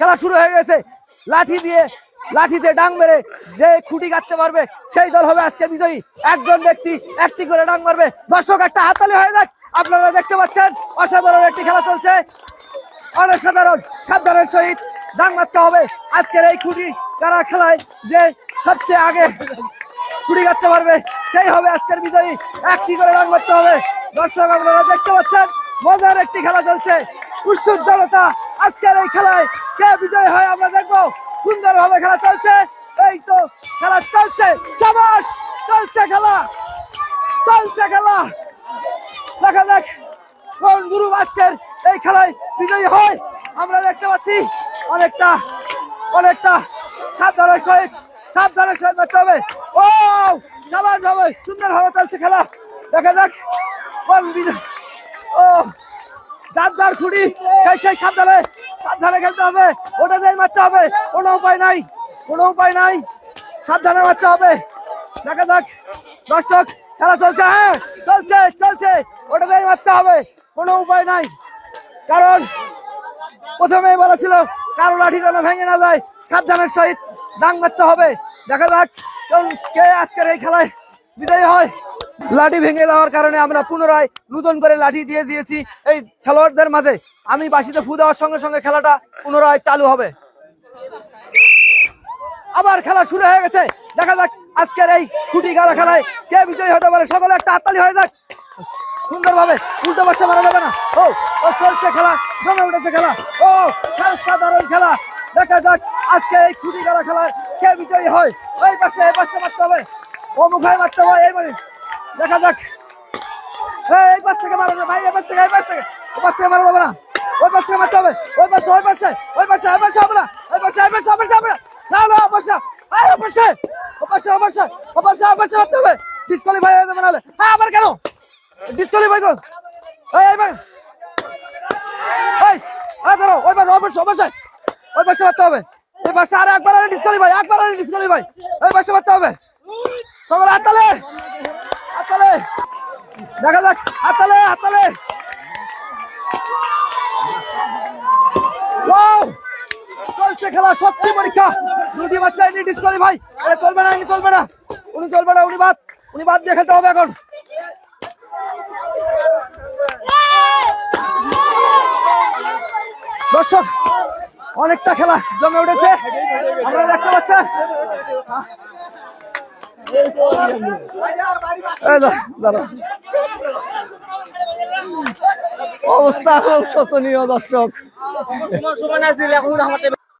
খেলা শুরু হয়ে গেছে। লাঠিতে ডাং মেরে যে খুঁটি কাটতে পারবে সেই দল হবে আজকে বিজয়ী। একজন ব্যক্তি একটি করে ডাং মারবে। দর্শক একটা হাততালি হয়ে যাক। আপনারা দেখতে পাচ্ছেন অসাধারণ একটি খেলা চলছে, অসাধারণ। সাবধানের সহিত ডাং মারতে হবে। আজকের এই খুঁটি কারা খেলায় যে সবচেয়ে আগে খুঁটি কাটতে পারবে সেই হবে আজকের বিজয়ী। একটি করে ডাং মারতে হবে। দর্শক আপনারা দেখতে পাচ্ছেন মজার একটি খেলা চলছে, উৎসুক জনতা। আজকের এই খেলায় কে বিজয়ী হয় আমরা দেখবো। সুন্দরভাবে খেলা চলছে, এই তো খেলা চলছে, শাবাশ, চলছে খেলা, চলছে খেলা। দেখা যাক কোন গ্রুপ আজকের এই খেলায় বিজয়ী হয়। আমরা দেখতে পাচ্ছি অনেকটা সাবধানের সহিত করতে হবে। ও শাবাশ হবে, সুন্দরভাবে চলছে খেলা। দেখা যাক কোন বিজয়। ও যার খুঁড়ি সেই সাবধানে খেলতে হবে। ওটা দিয়ে মারতে হবে, কোনো উপায় নাই, সাবধানে মারতে হবে। দেখা যাক দর্শক খেলা চলছে, হ্যাঁ চলছে, ওটা দিয়ে মারতে হবে, কোনো উপায় নাই। কারণ প্রথমেই বলা ছিল কারো লাঠি যেন ভেঙে না যায়, সাবধানের সহিত ডাং মারতে হবে। দেখা যাক কে আজকের এই খেলায় বিজয়ী হয়। লাঠি ভেঙে যাওয়ার কারণে আমরা পুনরায় নতুন করে লাঠি দিয়ে দিয়েছি এই খেলোয়াড়দের মাঝে। আমি বাঁশিতে ফু দেওয়ার সঙ্গে সঙ্গে খেলাটা পুনরায় চালু হবে। আবার খেলা শুরু হয়ে গেছে। দেখা যাক আজকের এই খুঁটি গালা খেলায় কে বিজয়ী হতে পারে। সকলে একটা হাততালি হয়ে যাক। সুন্দরভাবে উল্টো বর্ষা মারা যাবে না। ও চলছে খেলা, জমে উঠেছে খেলা। ও সাধারণ খেলা। দেখা যাক আজকে এই খুঁটি গালা খেলায় কে বিজয়ী হয়। এই পাশে মারতে হবে, ও মুখায় মারতে হবে। এইবারে দেখা যাক, এই পাশ থেকে মারা যাবে ভাই, এই পাশ থেকে মারা যাবে না। ওই পাশ থেকে মারতে হবে, ওই পাশে হবে না, ওই পাশে হবে না, মারতে হবে। ডিসকোয়ালিফাই হয়ে যাবে নাহলে। হ্যাঁ আবার কেন ডিসকোয়ালিফাই কর। এইবার ওই পাশে মারতে হবে। ওই পাশে আর একবার ডিসকোয়ালিফাই, ওই পাশে মারতে হবে। সকলে হাততালি। দেখা যাক হাততালি। চলছে খেলা, শক্তি পরীক্ষা। দুটি বাচ্চা ডিসকোয়ালিফাই। চলবে না, উনি বাদ দিয়ে খেলতে হবে এখন। দর্শক অনেকটা খেলা জমে উঠেছে, আপনারা দেখতে পাচ্ছেন। অবস্থা খুব শোচনীয় দর্শক।